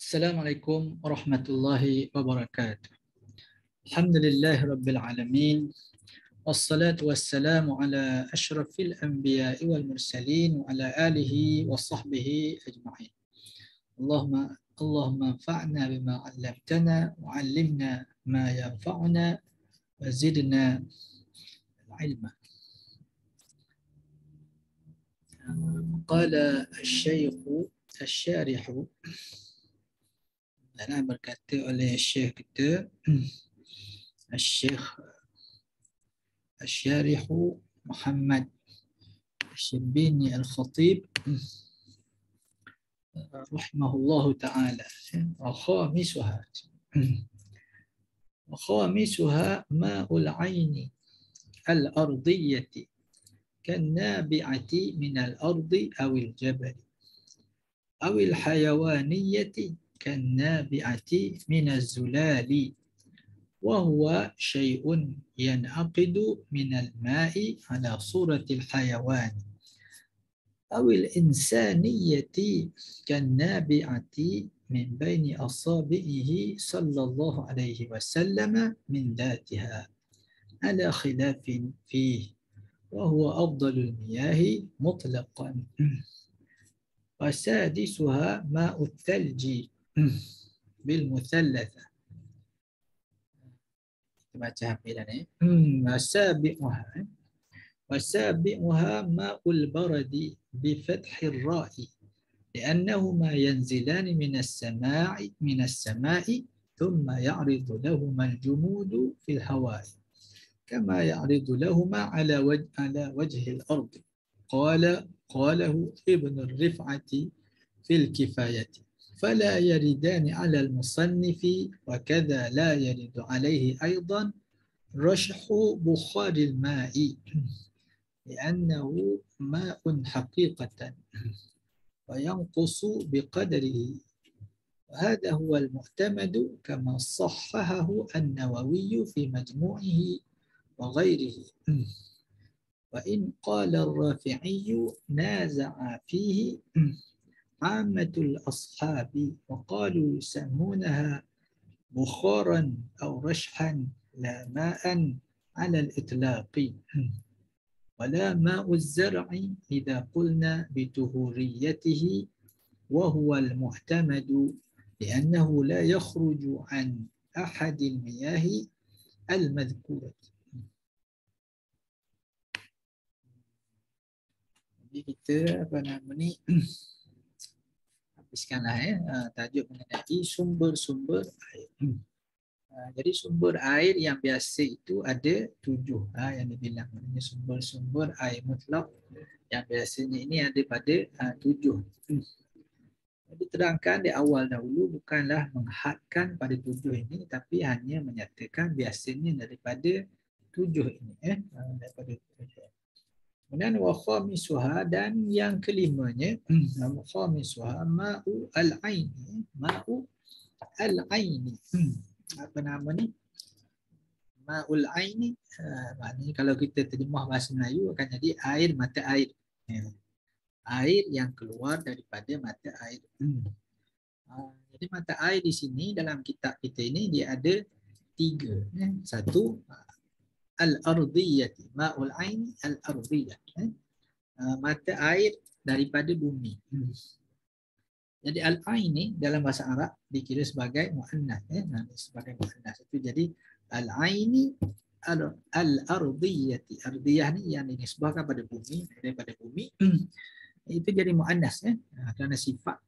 Assalamualaikum warahmatullahi wabarakatuh. Alhamdulillahi rabbil alamin. Wassalatu wassalamu ala asyrafil anbiya'i wal mursalin wa ala alihi wa sahbihi ajma'in. Allahumma anfa'na bima 'allamtana wa 'allimna ma yanfa'una wa zidna ilma. Qala asy-syaikhu asy-syarihu, dan berkata oleh syekh kita Syekh Asy-Syarihu Muhammad Syibini Al-Khatib rahimahullahu ta'ala, wa khamisuha ma'ul 'aini al-ardiyyati kan-nabi'ati min al-ardi awil jabali awil hayawaniyati kan-nabi'ati min az-zulali wa huwa syai'un yan'aqidu min al-ma'i ala suratil hayawan awil insaniyati kan-nabi'ati min baini asabi'ihi sallallahu alaihi wasallam min dhatiha ala khilafin fihi wa huwa afdalul miyahi mutlaqan. Wasadisuha ma'ut thalji bil muthallatha. Kita baca hampilan ni. Wasabi'uha ma'ul baradi bi fathir ra'i li'annahuma yanzilani minas sama'i thumma ya'ridu lahuma al-jumudu fil hawa'i kama ya'ridu lahuma ala wajhil ardi. قاله ابن الرفعة في الكفاية فلا يردان على المصنف وكذا لا يرد عليه أيضا رشح بخار الماء لأنه ماء حقيقة وينقص بقدره وهذا هو المعتمد كما صححه النووي في مجموعه وغيره. وإن قال الرافعي نازع فيه عامة الأصحاب وقالوا يسمونها بخارا أو رشحا لا ماء على الإطلاق ولا ماء الزرع إذا قلنا بطهوريته وهو المعتمد لأنه لا يخرج عن أحد المياه المذكورة. Jadi kita habiskanlah tajuk mengenai sumber-sumber air. Jadi sumber air yang biasa itu ada 7 yang dibilang, maknanya sumber-sumber air mutlak yang biasanya ini ada pada 7. Jadi terangkan di awal dahulu bukanlah menghadkan pada 7 ini, tapi hanya menyatakan biasanya daripada 7 ini, daripada 7. Kemudian wa khamisuha, dan yang kelimanya wa khamisuha ma'u al-aini. Ma'u al-aini. Apa nama ni? Ma'ul aini, maknanya kalau kita terjemah bahasa Melayu akan jadi air mata air. Air yang keluar daripada mata air. Jadi mata air di sini dalam kitab kita ini dia ada 3. Satu, al-ardiyati, ma'ul aini al-ardiyah, mata air daripada bumi. Jadi al-ain ni dalam bahasa Arab dikira sebagai muannas, sebagai muannas. Itu jadi al-aini al-ardiyati. Ardiyah ni yang dinisbahkan pada bumi, daripada bumi. Itu jadi muannas, kerana sifat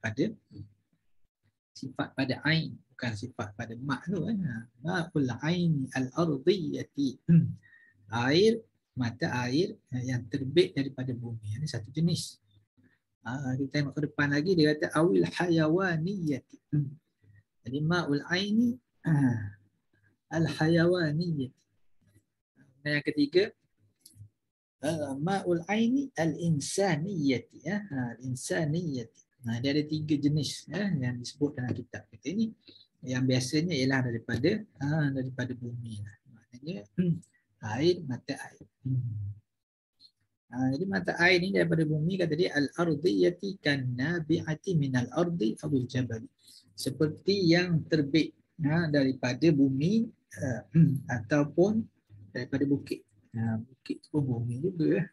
pada ain, bukan sifat pada ma' tu. Ma'ul aini al-ardiyati, air, mata air yang terbit daripada bumi. Ini satu jenis. Kita tengok ke depan lagi, dia kata awil hayawaniyati. Jadi ma'ul aini al-hayawaniyati. Dan yang ketiga, ma'ul aini al-insaniyati. Al-insaniyati. Dia ada 3 jenis yang disebut dalam kitab kita ini. Yang biasanya ialah daripada bumi. Maknanya air, mata air. Jadi mata air ni daripada bumi, kata dia al-ardiyati kan nabi'ati minal ardi awil jabali. seperti yang terbit daripada bumi ataupun daripada bukit. Bukit pun bumi juga.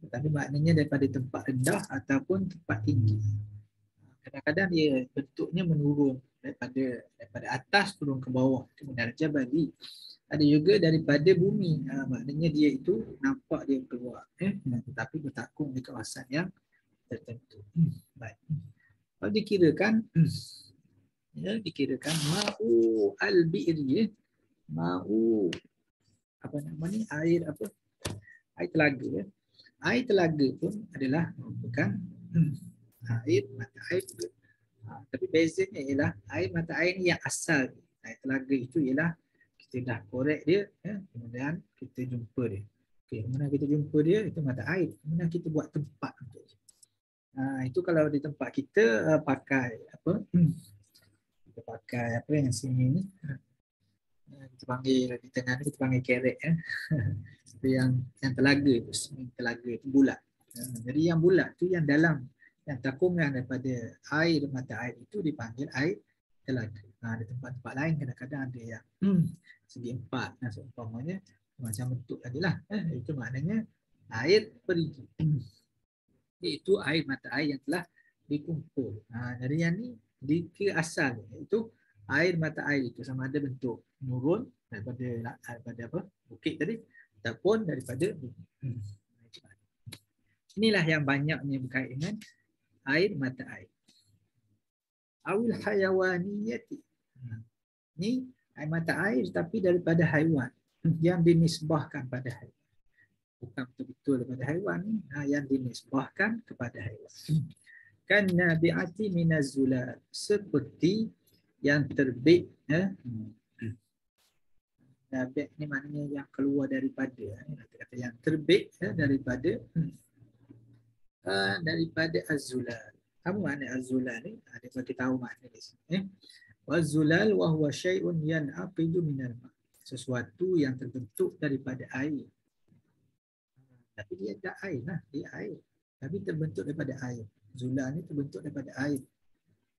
Tapi maknanya daripada tempat rendah ataupun tempat tinggi. Kadang-kadang dia bentuknya menurun daripada atas turun ke bawah. Itu minal jabali. Ada juga daripada bumi. Maknanya dia itu nampak dia keluar. Tetapi bertakung di kawasan yang tertentu. Baik. Kalau dikirakan dikirakan ma'u al-bi'ri, ma'u apa nama ni, air apa? Air telaga. Air telaga pun adalah merupakan air mata air juga. Tapi bezanya ialah air mata air ni yang asal. Air telaga itu ialah kita dah korek dia, kemudian kita jumpa dia. Okay, kemudian kita jumpa dia, itu mata air. Kemudian kita buat tempat untuk dia. Itu kalau di tempat kita pakai apa? Kita pakai apa yang sini ni? Kita panggil di tengah ni kita panggil kerek Itu yang telaga tu, telaga tu bulat. Jadi yang bulat tu yang dalam, yang takungan daripada air mata air itu dipanggil air telaga. Di tempat-tempat lain kadang-kadang ada yang segi empat, seumpamanya macam bentuk tadi lah. Itu maknanya air perigi. Iaitu air mata air yang telah dikumpul. Dari yang ni dikira asal iaitu air mata air itu sama ada bentuk menurun daripada apa bukit tadi ataupun daripada bumi. Inilah yang banyaknya berkait dengan air mata air. Awil hayawaniyati. Ni air mata air tapi daripada haiwan yang dinisbahkan pada haiwan. Bukan betul-betul daripada haiwan ni, yang dinisbahkan kepada haiwan. Kan nabi'ati minaz-zulal, seperti yang terbit. Nabi' ni maknanya yang keluar daripada, kata yang terbit daripada az-zulal. Apa makna az-zulal ni? Dia bagi tahu makna di sini. Waz-zulal wa huwa syai'un yan'aqidu minal ma'. Sesuatu yang terbentuk daripada air. Tapi dia tak air lah, dia air. Tapi terbentuk daripada air. Zulal ni terbentuk daripada air.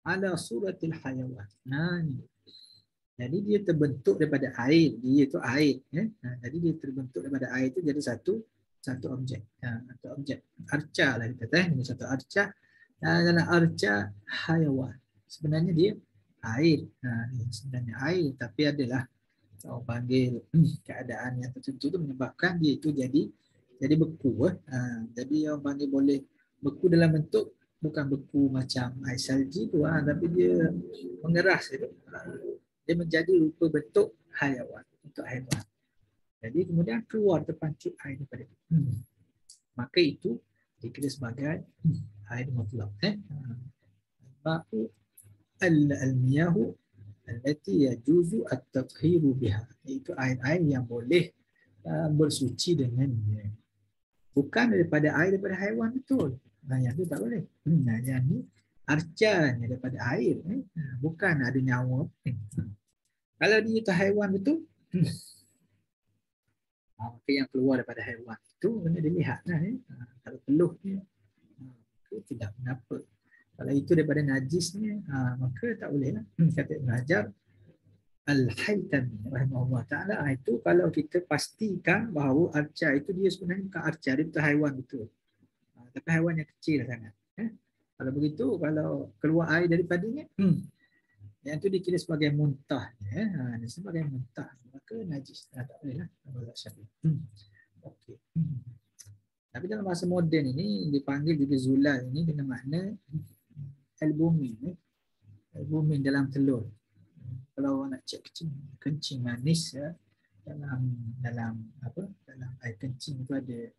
Ala suratil hayawan. Ni. Jadi dia terbentuk daripada air. Dia tu air. Jadi dia terbentuk daripada air tu jadi satu objek. Satu objek. Arca lah kita kata. Ini satu arca. Dalam arca hayawan. Sebenarnya dia air. Sebenarnya air. Tapi adalah orang panggil keadaan yang tertentu tu menyebabkan dia itu jadi beku. Jadi orang panggil boleh beku dalam bentuk bukan beku macam air salji tu, tapi dia mengeras itu. Dia menjadi rupa bentuk hayawan, untuk haiwan. Jadi kemudian keluar terpancut air daripada itu. Maka itu dikira sebagai air mutlak. Ma'u al-miyahu allati yajuzu at-tathiru biha. Itu air-air yang boleh bersuci dengannya. Bukan daripada air daripada haiwan betul. Yang itu tak boleh. Yang ni arcanya daripada air. Bukan ada nyawa. Kalau dia itu haiwan betul, maka yang keluar daripada haiwan itu kena dilihatlah. Kalau peluhnya, maka tidak mengapa. Kalau itu daripada najisnya, maka tak boleh lah. Kata Ibn Hajar Al-Haytami rahimahullah ta'ala, itu kalau kita pastikan bahawa arca itu dia sebenarnya bukan arca, dia betul haiwan betul. Tapi haiwan yang kecil sangat. Kalau begitu, kalau keluar air daripadanya, yang itu dikira sebagai muntah. Sebagai muntah, maka najis. Tak boleh lah. Okay. Tapi dalam bahasa moden ini, dipanggil juga zulal ini dengan makna albumin. Albumin dalam telur. Kalau nak cek kencing manis, dalam air kencing itu ada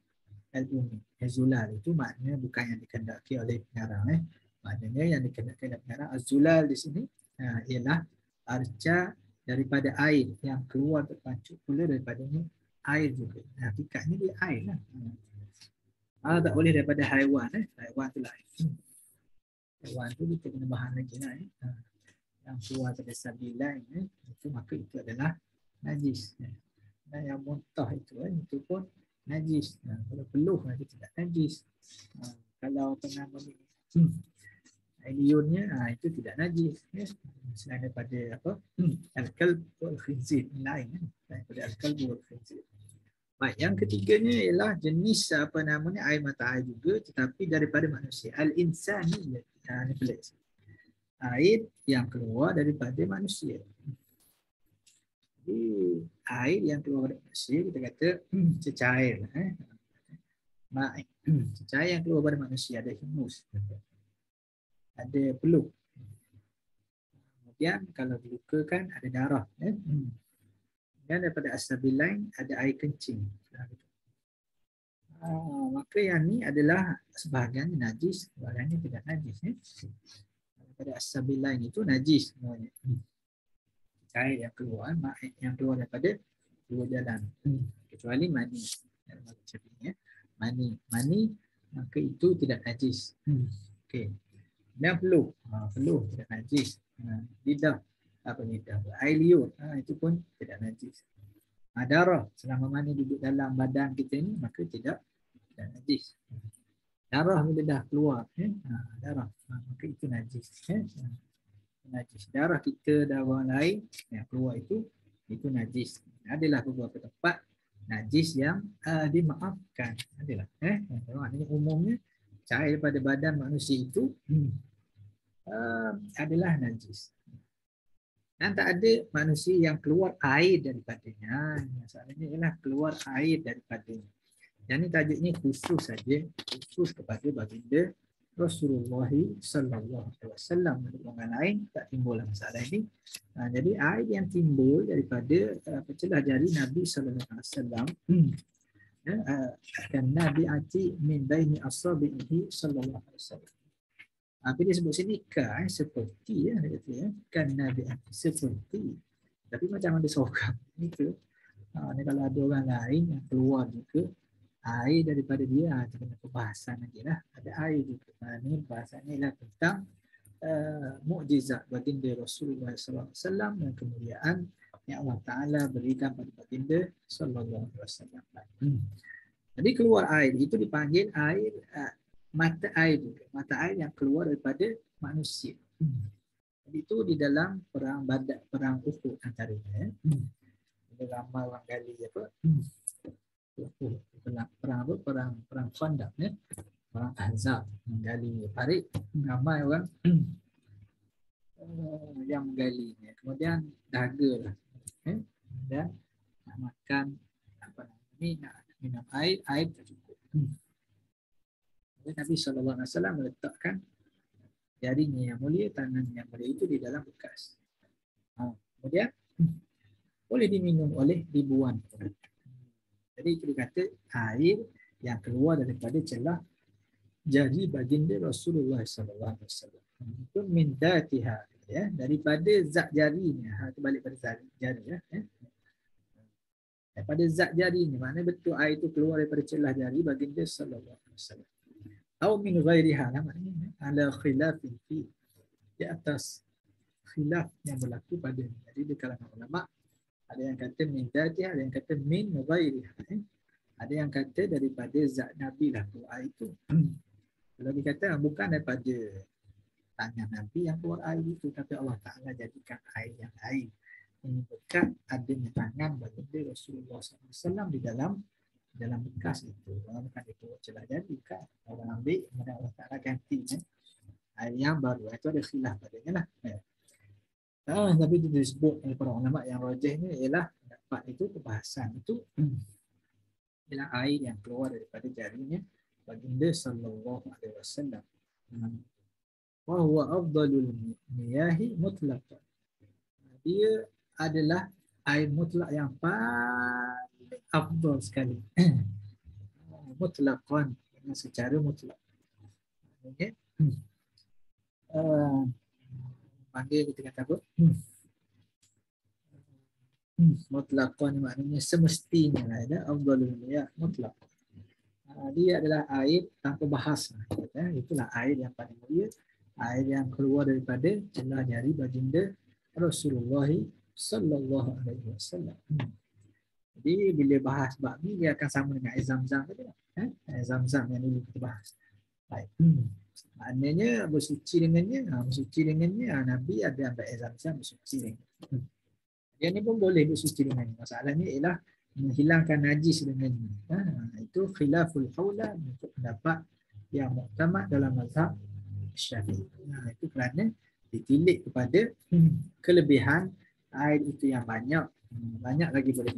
albumin. Zulal itu makna bukan yang dikendaki oleh pengarang. Maknanya yang dikendaki oleh pengarang az-zulal di sini ialah arca daripada air yang keluar terpancut pula daripadanya air juga. Hakikatnya dia air lah. Tak boleh daripada haiwan. Haiwan tu lain. Haiwan tu kita kena bahan lagi lah. Yang keluar pada sabilan itu, maka itu adalah najis. Dan yang muntah itu pun najis. Kalau peluh itu tidak najis. Kalau apa nama ni, Air liurnya itu tidak najis. Ya. Selain daripada apa? Al-kalb wal khinzir lain. Daripada al-kalb wal khinzir. Baik, yang ketiganya ialah jenis apa namanya air mata air juga tetapi daripada manusia. Al-insani. Ini pelik. Air yang keluar daripada manusia. Jadi, air yang keluar daripada manusia kita kata cecair. Cecair yang keluar daripada manusia ada hingus. Ada peluk. Kemudian kalau dilukakan ada darah. Dan daripada asabilain ada air kencing. Maka yang ni adalah sebahagiannya najis, sebahagiannya tidak najis. Daripada asabilain itu najis semuanya. Air yang keluar, yang keluar daripada dua jalan. Kecuali mani. Mani, maka itu tidak najis. Okey. Dan peluh. Peluh tidak najis. Lidah. Lidah? Air liur. Itu pun tidak najis. Darah. Selama mana duduk dalam badan kita ni, maka tidak najis. Darah bila dah keluar. Darah. Maka itu najis. Najis. Darah kita, darah orang lain yang keluar itu najis. Adalah beberapa tempat najis yang dimaafkan. Adalah. Umumnya cair daripada badan manusia itu adalah najis. Dan tak ada manusia yang keluar air daripadanya. Masalahnya ialah keluar air daripadanya. Yang ini tajuknya khusus saja, khusus kepada baginda Rasulullah sallallahu alaihi wasallam. Orang lain tak timbul masalah ini. Jadi air yang timbul daripada celah jari Nabi sallallahu alaihi wasallam dan Nabi ati min baini asabihi sallallahu alaihi wasallam. Apa dia sebut sini seperti dia kata kan Nabi ati seperti. Tapi macam ada seorang itu. Ni kalau ada orang lain yang keluar juga air daripada dia, itu kena perbahasan lagi lah. Ada air juga. Ini bahasannya ialah tentang mukjizat baginda Rasulullah SAW dan kemuliaan yang Allah Ta'ala berikan pada baginda Sallallahu Alaihi Wasallam. Jadi keluar air itu dipanggil air mata air juga. Mata air yang keluar daripada manusia. Jadi itu di dalam perang Badar, perang Uhud antaranya. Ada ramai orang gali apa? Perang Khandaq ya. Perang Ahzab menggali parit, ramai orang yang menggalinya. Kemudian dahagalah. Dan nak makan apa ni, nak minum air tak cukup. Nabi SAW meletakkan jarinya yang mulia, tangan yang mulia itu di dalam bekas. Kemudian boleh diminum, dibuang. Jadi itu dikata air yang keluar daripada celah jari baginda Rasulullah SAW. Itu min dzatiha, ya, daripada zat jarinya. Itu balik pada jari ya. Daripada zat jarinya, maknanya betul air itu keluar daripada celah jari baginda sallallahu alaihi wasallam. Atau min ghairiha, maknanya ala khilafin fi, di atas khilaf yang berlaku pada. Jadi di kalangan ulama ada yang kata min dzatiha, ada yang kata min ghairiha. Ada yang kata daripada zat Nabi lah keluar air itu. Kalau dikata bukan daripada tangan Nabi yang keluar air itu, tapi Allah Ta'ala jadikan air yang lain. Ini berkat adanya tangan baginda Rasulullah SAW di dalam bekas itu. Bukan itu celah jadi kan. Orang ambil, kemudian Allah Ta'ala ganti air yang baru. Itu ada khilaf padanya lah. Tapi itu disebut oleh para ulama yang rajihnya ialah dapat itu perbahasan itu ialah air yang keluar daripada jarinya baginda sallallahu alaihi wasallam. Wa huwa afdalul miyahi mutlaqan. Dia adalah air mutlak yang paling afdal sekali. Mutlaqan, secara mutlak. Okey. Panggil kita kata apa? Mutlaqan maknanya semestinya ada afdalul miyah mutlaq. Dia adalah air tanpa bahas. Itulah air yang paling mulia, air yang keluar daripada celah jari baginda Rasulullah sallallahu alaihi wasallam. Jadi bila bahas bab ni dia akan sama dengan air Zam-Zam tadi. Air Zam-Zam yang dulu kita bahas. Baik. Maknanya bersuci dengannya, Nabi ada ambil Zam-Zam bersuci dengannya. Dia ni pun boleh bersuci dengannya. Masalahnya ialah menghilangkan najis dengannya. Itu khilaful haula untuk pendapat yang muktamad dalam mazhab Syafi'i. Itu kerana ditilik kepada kelebihan air itu yang banyak lagi boleh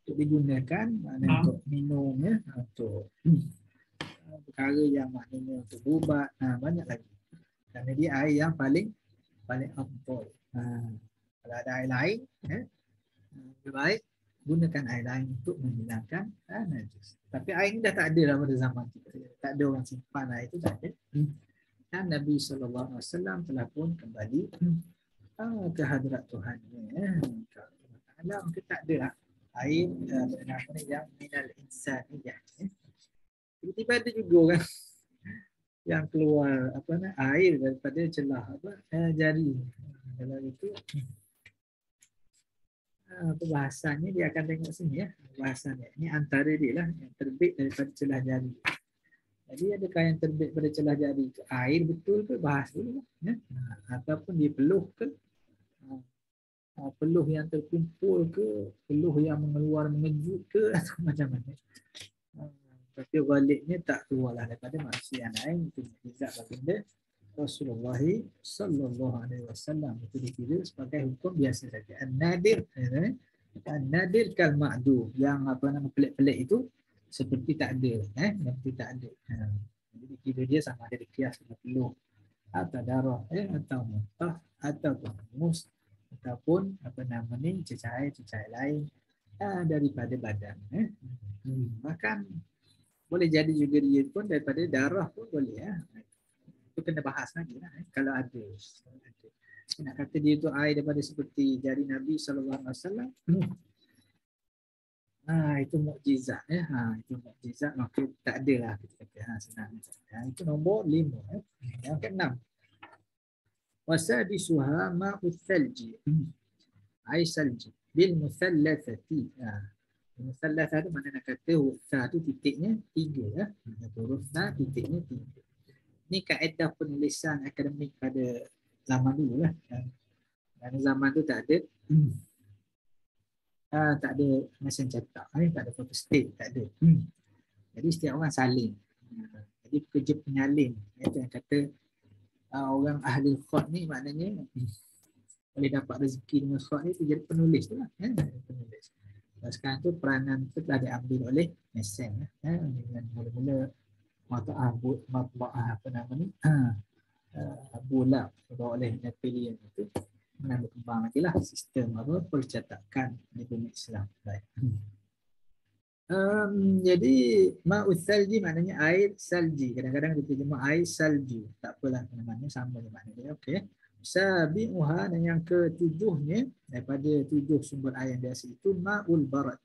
digunakan untuk minum, untuk perkara yang maknanya untuk ubat, banyak lagi. Kerana dia air yang paling afdal. Kalau ada air lain, lebih baik gunakan air lain untuk menghilangkan najis. Tapi air ini dah tak ada pada zaman kita. Tak ada orang simpan air itu, tak ada. Dan Nabi SAW telah pun kembali ke hadrat Tuhan. Kalau kita tak ada lah air yang minal insaniyah. Tiba-tiba ada juga orang yang keluar air daripada celah jari. Kalau itu bahasanya dia akan tengok sini, bahasanya ini antara dia lah yang terbit daripada celah jari. Jadi adakah yang terbit pada celah jari itu air betul ke, bahas dulu lah, ataupun dia peluh ke, peluh yang terkumpul ke, peluh yang mengejut ke, atau macam mana. Tapi baliknya tak keluarlah daripada manusia yang lain. Itu mukjizat baginda Rasulullah sallallahu alaihi wasallam. Itu dikira sebagai hukum biasa saja. An-nadir, an-nadir kal ma'dum, yang pelik-pelik itu seperti tak ada, seperti tak ada. Jadi dikira dia sama ada dikias dengan peluh atau darah, atau muntah, atau mus, ataupun cecair lain daripada badan. Bahkan boleh jadi juga dia pun daripada darah pun boleh. Itu kena bahas lagi lah, kalau ada. Nak kata dia tu air daripada seperti jari Nabi SAW, itu mukjizat. Itu mukjizat, maka tak ada lah kita kata. Senang. Itu nombor 5. Yang ke-6. Wasadisuha ma'u thalji. Air salji. Bil musallathati. Musallathah tu mana nak kata huruf tu titiknya 3. Huruf sa titiknya 3. Ini kaedah penulisan akademik pada zaman dulu lah. Kerana zaman tu tak ada mesin cetak, tak ada photostat, tak ada. Jadi setiap orang salin. Jadi pekerja penyalin, itu yang kata orang ahli khat ni maknanya boleh dapat rezeki dengan khat ni, jadi penulis tu lah. Penulis. Dan sekarang tu peranan tu telah diambil oleh mesin. Dengan mula-mula matba'ah bola oleh Napoleon itu menambah kembang lagi lah sistem percetakan di bumi Islam. Baik. Jadi ma'u salji maknanya air salji. Kadang-kadang kita jemaah air salju. Tak apalah mana-mana, sama je maknanya. Okey. Sabi'uha, dan yang ke-7-nya daripada 7 sumber air yang biasa itu ma'ul barat.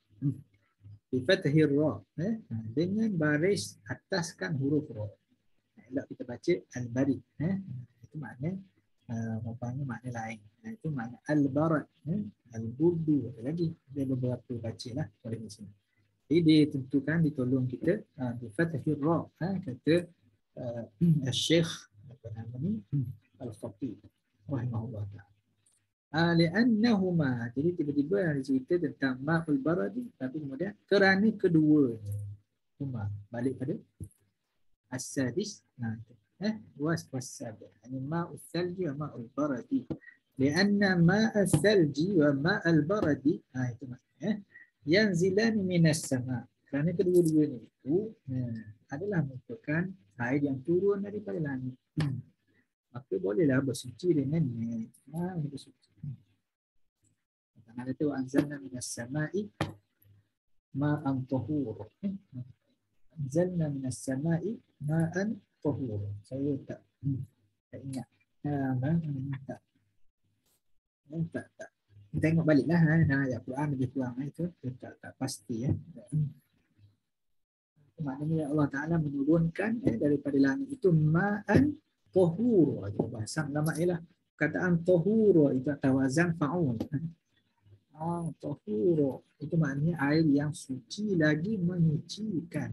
Bi fathir ra, dengan baris ataskan huruf ra. Elok kita baca al-barid. Itu makna makna lain. Itu makna al-barat, al-burdu lagi. Ada beberapa bacalah boleh di sini. Jadi ditentukan, ditolong kita bi fathir ra, kata Syekh Al-Khatib rahimahullah ta'ala. Li'annahuma, jadi tiba-tiba ada cerita tentang ma'ul baradi, tapi kemudian kerana kedua huma, balik pada as-sadis, was-sabi, yani ma'ul thalji wa ma'ul baradi. Li'anna ma'al thalji wa ma'al baradi, itu maksudnya yanzilani minas sama, kerana kedua-dua ni itu adalah merupakan air yang turun daripada langit. Maka bolehlah bersuci dengannya. Bersuci. Kerana itu anzalna minas sama'i ma'an tahur. Anzalna minas sama'i ma'an tahur. Saya tak ingat. Tak. Tengok baliklah ayat Quran lebih kurang itu tak pasti. Maknanya Allah Ta'ala menurunkan daripada langit itu ma'an tahur. Bahasa lama ialah kataan tahur itu atau wazan fa'ul. Tahur itu maknanya air yang suci lagi menyucikan.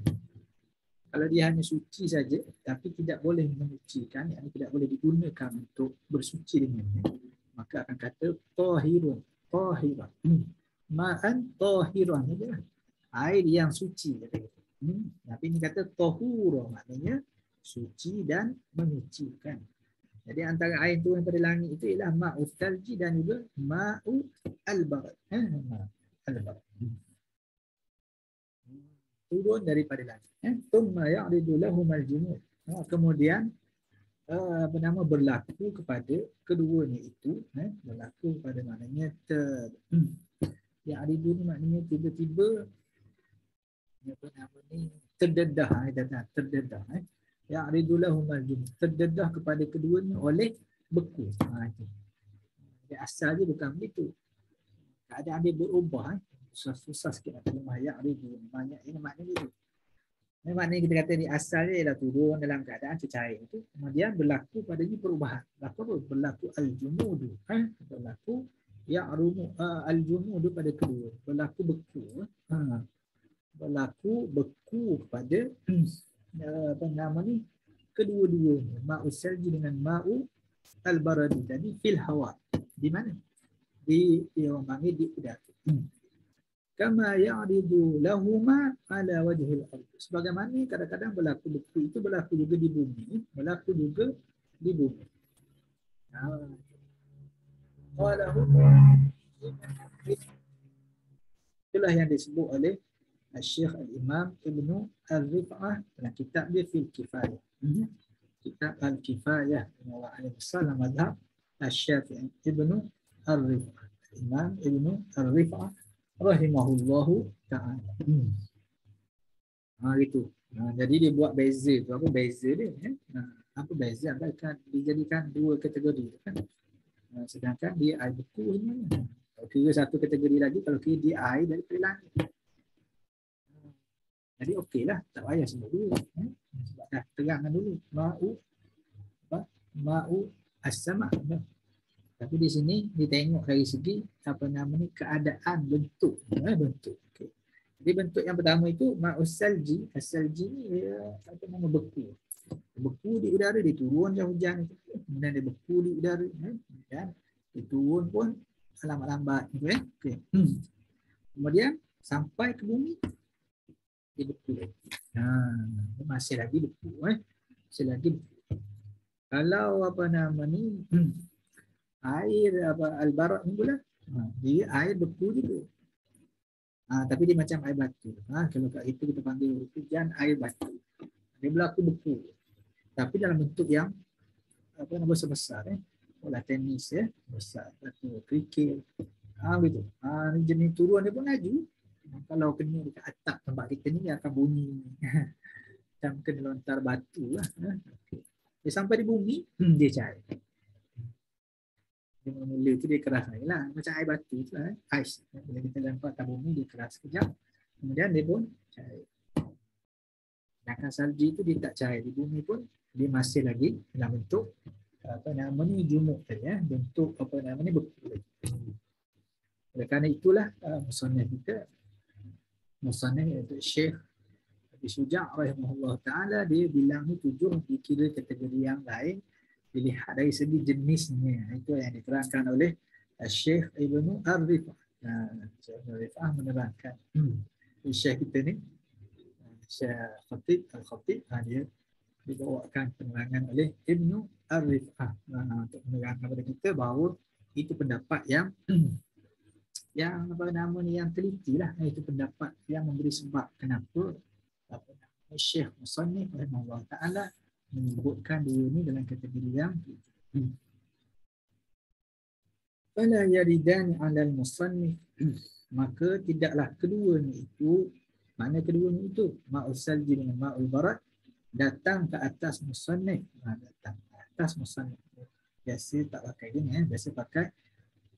Kalau dia hanya suci saja, tapi tidak boleh menyucikan, yakni tidak boleh digunakan untuk bersuci dengannya, maka akan kata tahirun, tahiran. Ma'an tahiran, air yang suci. Tapi ini kata tahura, maknanya suci dan menyucikan. Jadi antara air turun daripada langit itu ialah ma'u thalji dan juga ma'u al-barad. Al-barad. Turun daripada langit. Thumma ya'ridu lahum al-junud. Kemudian berlaku kepada keduanya itu, berlaku pada maknanya ya'ridu ni maknanya tiba-tiba terdedah, terdedah. Ya'ridu lahum al-junud. Terdedah kepada keduanya oleh beku. Jadi asal dia bukan begitu. Keadaan dia berubah. Susah sikit nak terjemah ya'ridu. Ini maknanya itu. Ini maknanya kita kata ni asal dia ialah turun dalam keadaan cecair itu. Kemudian berlaku padanya perubahan. Berlaku apa? Berlaku al-jumudu. Berlaku ya'rumu al-jumudu pada kedua. Berlaku beku. Berlaku beku kepada apa nama ni? Kedua-duanya. Ma'u salji dengan ma'u al-baradi. Jadi fil hawa. Di mana? Di orang panggil di udara. Kama ya'ridu lahuma ala wajhil ardh. Sebagaimana kadang-kadang berlaku beku itu berlaku juga di bumi, berlaku juga di bumi. Itulah yang disebut oleh Syekh Al-Imam Ibnu Ar-Rif'ah dalam kitab dia Fil Kifayah. Kitab Al-Kifayah wa al-Salam madhab Asy-Syafi'i Ibnu Ar-Rif'ah. Imam Ibnu Ar-Rif'ah rahimahullahu ta'ala. Gitu. Jadi dia buat beza tu. Apa beza dia? Apa beza? Akan dijadikan dua kategori. Kan? Sedangkan dia air beku ni. Kalau kira satu kategori lagi, kalau kira dia air daripada langit. Jadi okeylah. Tak payah sebut dulu. Sebab dah terangkan dulu. Ma'u as-sama'. Tapi di sini ditengok dari segi apa nama ni keadaan bentuk, bentuk. Okay. Jadi bentuk yang pertama itu ma'us salji. As-salji ni apa nama beku. Beku di udara, dia turun je hujan itu. Kemudian dia beku di udara, dan dia turun pun lambat-lambat gitu Okay. Kemudian sampai ke bumi dia beku. Masih lagi beku Masih lagi beku. Kalau apa nama ni air apa al-barak ni pula dia air beku juga. Tapi dia macam air batu. Kalau kat itu kita panggil hujan air batu. Dia berlaku beku. Tapi dalam bentuk yang apa nama besar-besar bola tenis besar batu kerikil. Begitu. Ni jenis turun dia pun laju. Kalau kena dekat atap tempat kita ni dia akan bunyi. Macam kena lontar batu lah. Dia sampai di bumi dia cair. Dia mula tu dia keras lagi lah. Macam air batu tu lah. Ais. Bila kita lempar atas bumi dia keras sekejap. Kemudian dia pun cair. Sedangkan salji tu dia tak cair. Di bumi pun dia masih lagi dalam bentuk apa nama ni jumuk tadi bentuk apa nama ni beku lagi. Oleh kerana itulah musannif kita musannif iaitu Syekh Abi Syuja' rahimahullah ta'ala dia bilang ni 7 dikira kategori yang lain dilihat dari segi jenisnya. Itu yang diterangkan oleh Syekh Ibnu Ar-Rif'ah. Syekh Ar-Rif'ah menerangkan. Syekh kita ni Syekh Khatib Al-Khatib dia dibawakan penerangan oleh Ibnu Ar-Rif'ah untuk menerangkan kepada kita bahawa itu pendapat yang yang apa nama ni yang teliti lah. Itu pendapat yang memberi sebab kenapa apa nama Syekh Musannif rahimahullah ta'ala menyebutkan dua ini dalam kategori yang fala yaridani 'alal musannif maka tidaklah keduanya itu mana keduanya itu ma'ul salji dengan ma'ul barat datang ke atas musannif datang ke atas musannif biasa tak pakai gini biasa pakai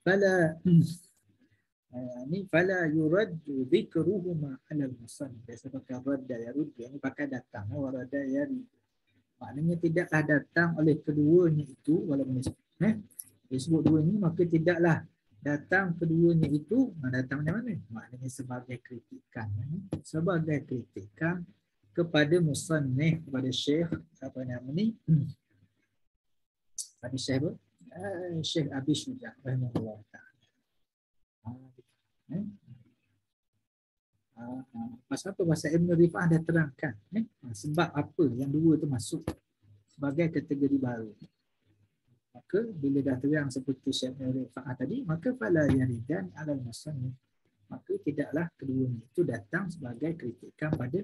fala ni fala yuraddu dhikruhuma 'alal musannif biasa pakai radda yarud ini pakai datang warada yarid. Maknanya tidaklah datang oleh keduanya itu walaupun disebut dua ini maka tidaklah datang keduanya itu datang dari mana? Maknanya sebagai kritikan. Sebagai kritikan kepada musannif, kepada syekh apa nama ni, pada syekh apa? Syekh Abi Syuja rahimahullah taala. Pasal apa? Pasal Ibn Rifa'ah dah terangkan sebab apa yang dua tu masuk sebagai kategori baru. Maka bila dah terang seperti Syekh Ibn Rifa'ah tadi, maka fala yaridan alal musannif, maka tidaklah keduanya itu datang sebagai kritikan pada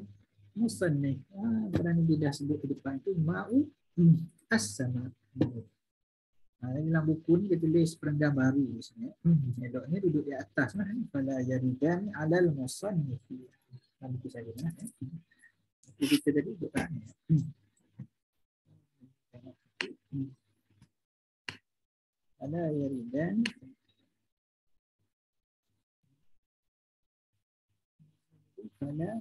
musannif. Kerana dia dah sebut di depan itu ma'u as-sama. Dalam buku ni dia tulis perenggan baru sebenarnya. Eloknya duduk di atas lah. Fala yaridan alal musannif. Dalam buku saya lah. Buku kita tadi duduk kat ni. Fala yaridan fala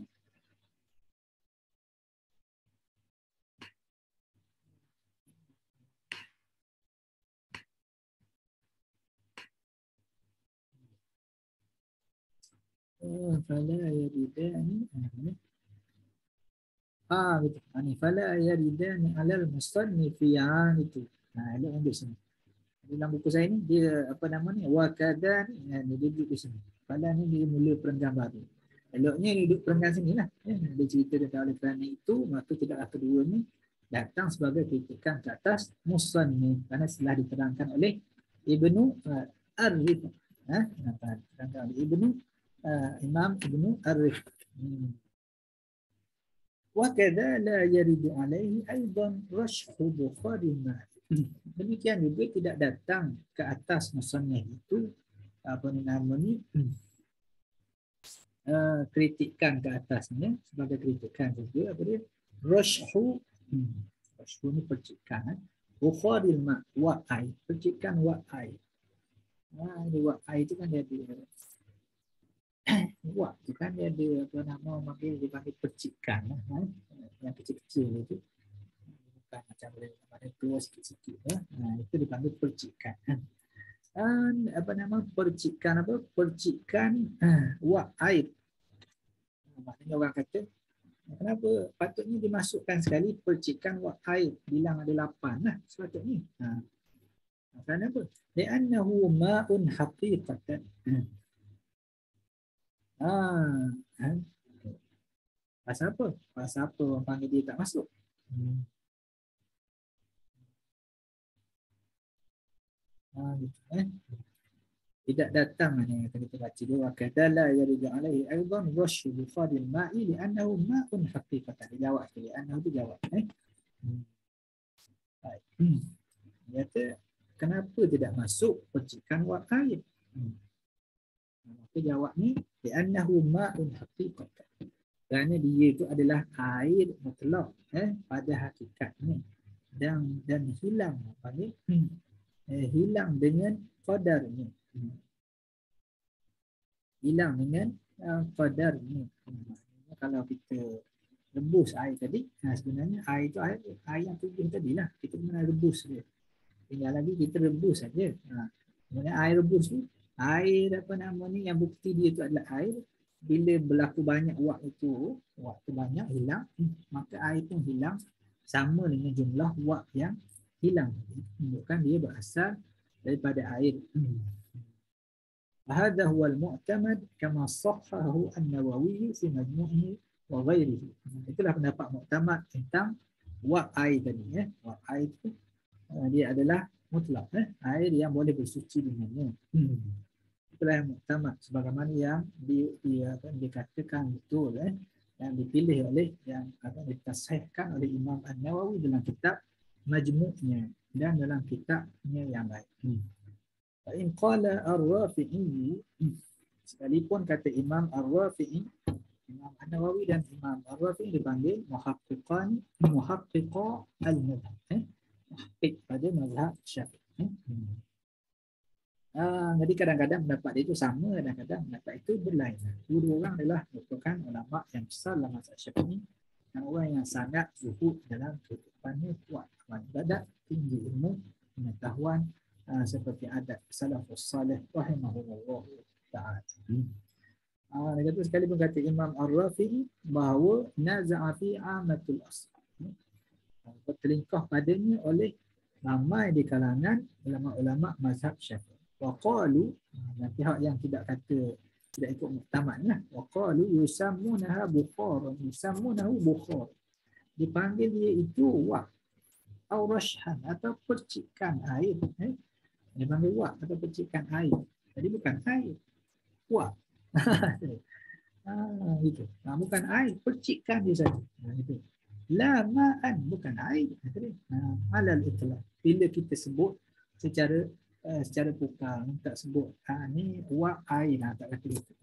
fala yaridani betul. Ni fala yaridani alal musannifiyan itu. Elok ambil sini. Dalam buku saya ni dia apa nama ni? Wakada ni dia duduk di sini. Fala ni dia mula perenggan baru. Eloknya dia duduk perenggan sini lah. Dia cerita tentang oleh kerana itu, maka tidaklah kedua ni datang sebagai kritikan ke atas musannif, kerana setelah diterangkan oleh Ibnu Arif. Terangkan oleh Imam Ibnu Arif. Wakada la yaridu alaihi aidan rashhu Bukhari. Demikian juga tidak datang ke atas musannif itu apa nama ni kritikan ke atasnya sebagai kritikan juga apa dia rashhu ni percikan Bukhari wa'ai, percikan wa'ai. Ini wa'ai itu kan dia wak tu kan dia ada apa nama panggil dia panggil percikan yang kecil-kecil itu, bukan macam mana keluar sikit-sikit itu dipanggil percikan. Apa nama percikan apa? Percikan wak air. Maknanya orang kata kenapa patutnya dimasukkan sekali percikan wak air, bilang ada 8 lah sepatutnya. Kenapa? Li'annahu ma'un haqiqatan. Pasal apa? Pasal apa orang panggil dia tak masuk? Tidak datang ni yang kita baca dia wakadala yaridu alaihi aidan rasyu bi fadil ma'i li'annahu ma'un haqiqatan. Dia jawab sekali. Annahu tu jawab. Baik. Dia kata kenapa tidak masuk percikan wak air? Maka jawab ni li'annahu ma'un haqiqatan. Kerana dia itu adalah air mutlak pada hakikatnya dan hilang hilang dengan qadarnya. Hilang dengan qadarnya. Kalau kita rebus air tadi, sebenarnya air itu air yang tujuh tadilah. Kita kena rebus dia. Tinggal lagi kita rebus saja. Kemudian air rebus tu, air apa nama ni yang bukti dia itu adalah air. Bila berlaku banyak waktu banyak hilang, maka air pun hilang sama dengan jumlah wak yang hilang. Menunjukkan dia berasal daripada air. Hadha huwa al-mu'tamad kama sahhahu an-Nawawi fi majmu'ihi wa ghairihi. Itulah pendapat muktamad tentang wak air tadi. Wak air itu dia adalah mutlak, air yang boleh bersuci dengannya. Itulah yang muktamad sebagaimana yang dikatakan betul yang dipilih oleh yang ditasihkan oleh Imam An-Nawawi dalam kitab Majmu'nya dan dalam kitabnya yang lain. In qala Ar-Rafi'i, sekalipun kata Imam Ar-Rafi'i, Imam An-Nawawi dan Imam Ar-Rafi'i dipanggil muhaqqiqa al-madhhab, muhaqqiq pada mazhab Syafi'i. Jadi kadang-kadang pendapat dia itu sama, kadang-kadang pendapat itu berlainan. Dua orang adalah merupakan ulama yang besar dalam mazhab Syafi'i dan orang yang sangat zuhud dalam kehidupannya, kuat amal ibadat, tinggi ilmu, pengetahuan, seperti adat salafus salih rahimahullah ta'ala. Dia kata sekali pun kata Imam Ar-Rafi'i bahawa naza'a fi amatul asr. Bertelingkah padanya oleh ramai di kalangan ulama-ulama mazhab Syafi'i. Wa qalu, pihak yang tidak kata tidak ikut muktamad lah. Wa qalu yusammunaha bukhar, yusammunahu bukhar. Dipanggil dia itu wak atau rashhan atau percikan air. Dipanggil wak atau percikan air. Jadi bukan air. Wak. Itu. Bukan air, percikan dia saja. Itu. La ma'an, bukan air. Alal itlaq. Bila kita sebut secara pukal, tak sebut ni wak air, tak kata itu.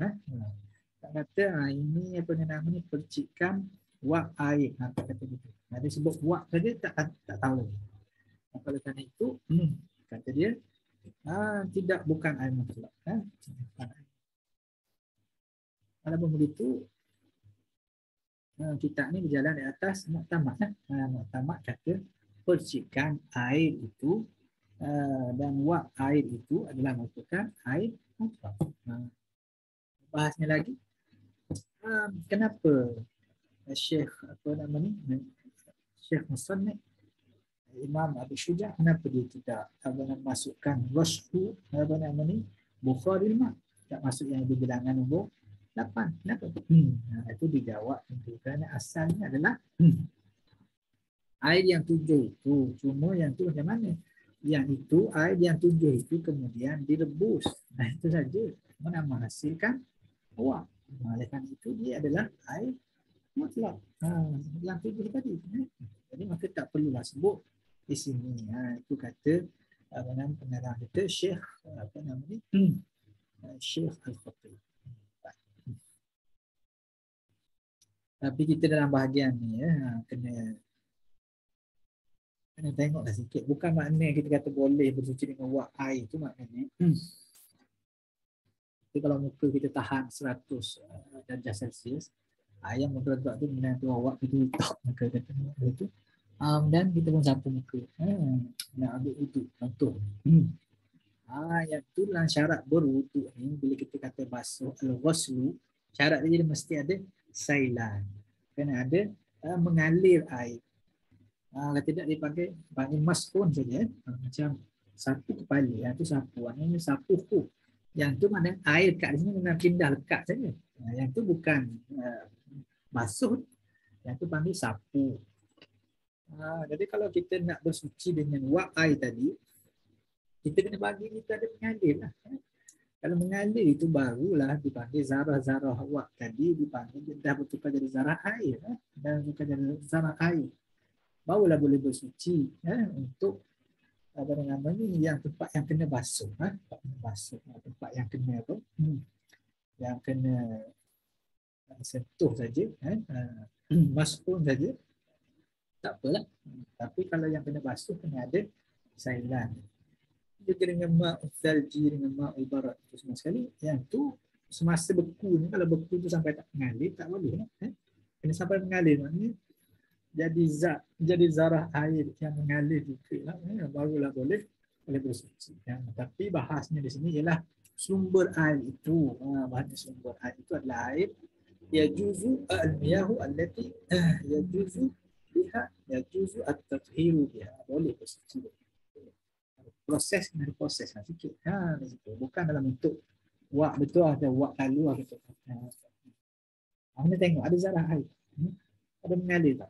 Tak kata ini apa nama ni percikan wak air, tak kata itu. Dia sebut wak saja tak tahu. Oleh kerana itu kata dia tidak bukan air mutlak. Walaupun begitu kita ni berjalan di atas muktamad. Muktamad kata percikan air itu dan wak air itu adalah merupakan air mutlak. Bahasnya lagi, kenapa Syekh apa nama ni, Syekh Musannif Imam Abu Syuja, kenapa dia tidak masukkan wasfu apa nama ni Bukharil Ma, tak masuk yang di bilangan nombor 8. Kenapa? Itu dijawab kerana asalnya adalah air yang 7 itu. Cuma yang tu macam mana? Yang itu air yang 7 itu kemudian direbus. Itu saja. Mana menghasilkan wak. Oleh kerana itu dia adalah air mutlak. Yang 7 tadi. Jadi maka tak perlulah sebut di sini. Itu kata pengarang kita Syekh apa nama ni? Syekh Al-Khatib. Tapi kita dalam bahagian ni kena tengoklah sikit. Bukan makna kita kata boleh bersuci dengan wak air tu maknanya. Jadi kalau muka kita tahan 100 darjah Celsius, yang bergerak tu menang tu wak kita letak muka kata tu. Dan kita pun sapu muka. Nak ambil wuduk contoh. Yang tu lah syarat berwuduk ni bila kita kata basuh al-ghuslu, syarat dia mesti ada sailan. Kena ada mengalir air. Kalau tidak dipanggil maskun saja. Macam sapu kepala. Yang tu sapu. Maknanya sapu ku. Yang tu mana air kat sini memang pindah lekat saja. Yang tu bukan basuh. Yang tu panggil sapu. Jadi kalau kita nak bersuci dengan wak air tadi, kita kena bagi kita ada mengalir lah. Kalau mengalir itu barulah dipanggil zarah-zarah wak tadi dipanggil dah bertukar jadi zarah air. Dan bertukar jadi zarah air. Barulah boleh bersuci untuk apa nama ni yang tempat yang kena basuh, tempat kena basuh, tempat yang kena apa, yang kena sentuh saja, basuh saja, tak apalah. Tapi kalau yang kena basuh kena ada sailan. Juga dengan ma'ul thalji, dengan ma'ul barat itu semua sekali. Yang tu semasa beku ni, kalau beku tu sampai tak mengalir tak boleh. Kena sampai mengalir maknanya jadi zarah air yang mengalir juga lah, barulah boleh bersuci. Tapi bahasnya di sini ialah sumber air itu. Bahasnya sumber air itu adalah air yajuzu al-miyahu allati yajuzu biha yajuzu at-tathiru biha. Boleh bersuci. Proses dari proses sikit. Bukan dalam bentuk wak betul ada wak lalu gitu. Kita tengok ada zarah air. Ada mengalir tak?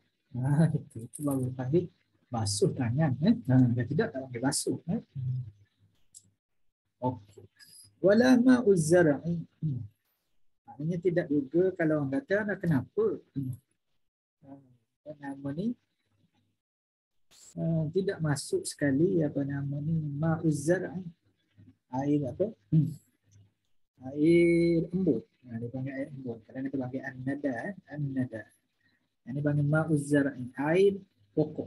Itu baru panggil basuh tangan. Kalau tidak tak panggil basuh. Okey. Wala ma'uz zar'i. Maknanya tidak juga kalau orang kata kenapa? Nama ni tidak masuk sekali apa nama ni ma'uz zar'i. Air apa? Air embun. Dia panggil air embun. Kadang dia panggil an-nada. An-nada. Ini panggil ma'uz zar'i, air pokok.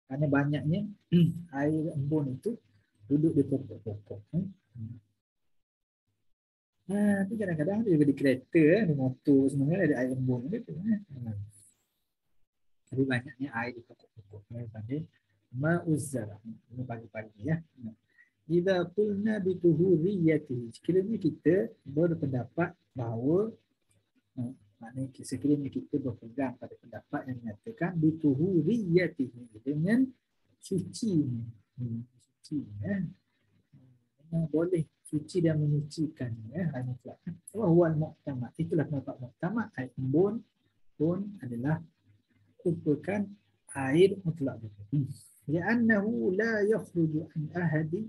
Kerana banyaknya air embun itu duduk di pokok-pokok. Tapi kadang-kadang juga di kereta, di motor sebenarnya ada air embun gitu. Tapi banyaknya air di pokok-pokok. Ini panggil ma'uz zar'i. Ini pagi-pagi ya. Idza qulna bi tuhuriyatihi, sekiranya kita berpendapat bahawa maknanya sekiranya kita berpegang pada pendapat yang menyatakan bi tuhuriyatihi, dengan sucinya. Suci boleh suci dan menyucikan air mutlak. Wa huwa al-mu'tamad, itulah pendapat mu'tamad. Air embun pun adalah merupakan air mutlak. Li'annahu la yakhruju an ahadi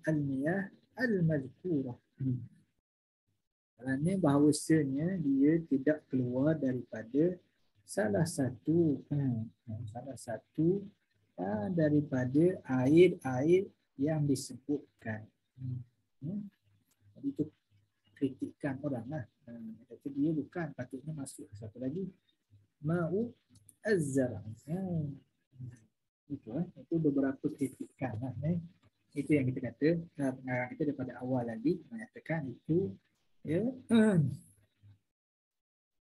al-miyah al-mazkurah. Kerana bahawasanya dia tidak keluar daripada salah satu daripada air-air yang disebutkan. Jadi itu kritikan orang lah. Kata dia bukan, patutnya masuk satu lagi. Ma'u az-zara'. Itu beberapa kritikan lah. Itu yang kita kata, pengarang kita daripada awal lagi menyatakan itu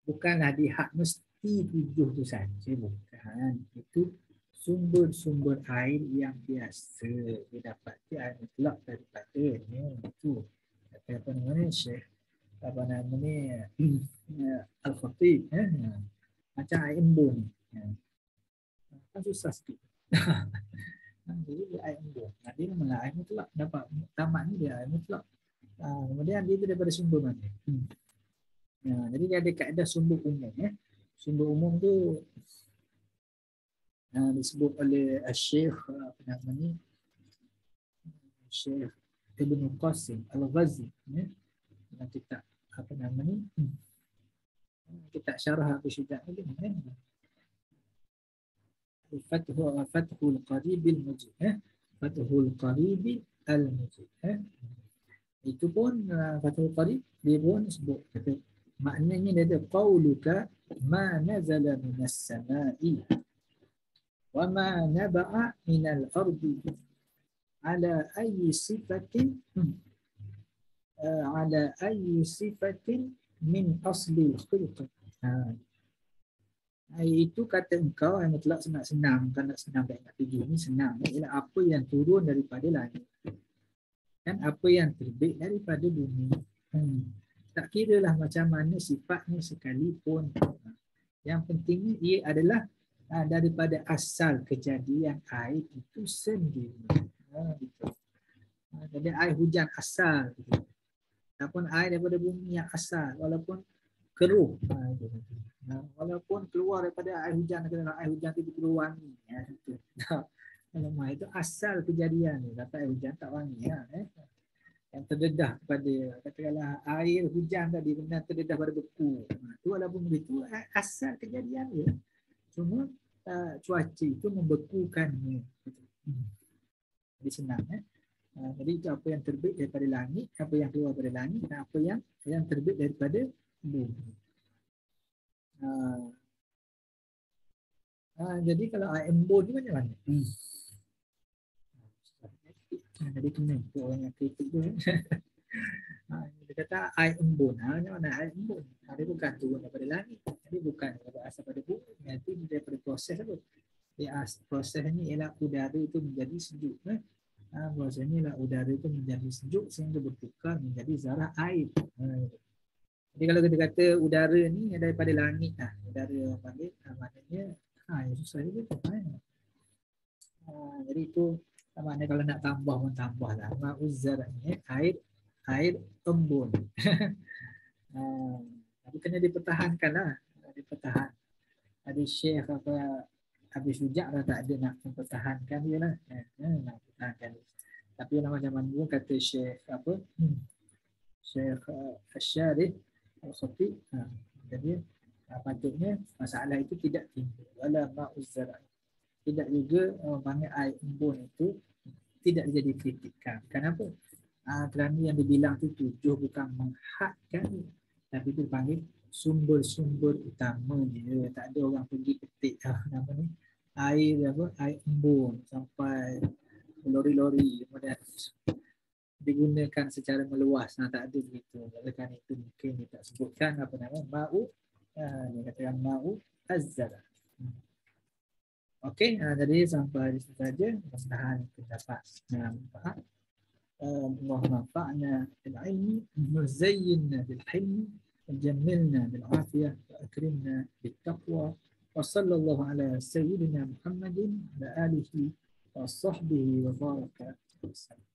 bukanlah dihak mesti 7 tu saja, bukan. Itu sumber-sumber air yang biasa didapati air mutlak daripada itu. Apa namanya Syekh Al-Khatib macam air embun kan susah sikit. Jadi dia air embun. Dia memang air mutlak, dapat tamat ni dia air mutlak. Kemudian dia daripada sumber mana? Jadi dia ada kaedah sumber umum. Sumber umum tu disebut oleh Syekh Syekh Ibn Qasim Al-Ghazi, kitab kitab syarah Abu Syuja' ni Fathul Qarib al-Mujib. Fathul Qarib al-Mujib. Itu pun Fathul Qarib dia pun sebut kata maknanya dia ada qauluka ma nazala minas sama'i wa ma naba'a minal ardi ala ayyi sifatin min asli khulq. Itu kata engkau yang mutlak senang-senang, kan nak senang tak nak pergi ni senang. Ialah apa yang turun daripada langit dan apa yang terbit daripada bumi. Tak kiralah macam mana sifatnya sekalipun. Yang pentingnya ia adalah daripada asal kejadian air itu sendiri. Jadi air hujan asal. Ataupun air daripada bumi yang asal. Walaupun keruh. Walaupun keluar daripada air hujan, air hujan itu keluar wangi. Itu asal kejadian. Dapat air hujan tak wangi. Yang terdedah kepada, katakanlah air hujan tadi kemudian terdedah pada beku. Itu walaupun begitu asal kejadian dia. Cuma cuaca itu membekukannya. Jadi senang. Jadi itu apa yang terbit daripada langit, apa yang keluar daripada langit dan apa yang terbit daripada bumi. Jadi kalau air embun ni macam mana? Jadi kena orang yang kritik tu. Dia kata air embun. Macam mana air embun? Dia bukan turun daripada langit. Jadi bukan asal pada bumi. Nanti daripada proses apa? Proses ni ialah udara itu menjadi sejuk. Prosesnya ialah udara itu menjadi sejuk sehingga bertukar menjadi zarah air. Jadi kalau kita kata udara ni daripada langit udara panggil maknanya yang susah juga. Jadi itu maknanya kalau nak tambah pun tambahlah. Ma'uzzar ni air embun. Tapi kena dipertahankanlah. Dipertahan. Ada Syekh Abu Syuja' tak ada nak mempertahankan dia lah. Nak pertahankan. Tapi macam mana pun kata Syekh Syekh Al-Syarih Al-Khatib, jadi patutnya masalah itu tidak timbul. Wala ma'uzzara. Tidak juga mana air embun itu tidak jadi kritikan. Kenapa? Kerana yang dibilang itu 7 bukan menghadkan, tapi itu dipanggil sumber-sumber utama dia. Tak ada orang pergi petik air embun sampai lori-lori kemudian digunakan secara meluas. Tak ada begitu. Oleh kerana itu mungkin dia tak sebutkan ma'u. Dia katakan ma'u az-zara. Okey, jadi sampai di situ saja. Mudah-mudahan kita dapat manfaat. Allah nafa'na bil ilmi, wazayyinna bil hilmi, وجملنا بالعافية وأكرمنا بالتقوى وصلى الله على سيدنا محمد وآله وصحبه وبارك وسلم.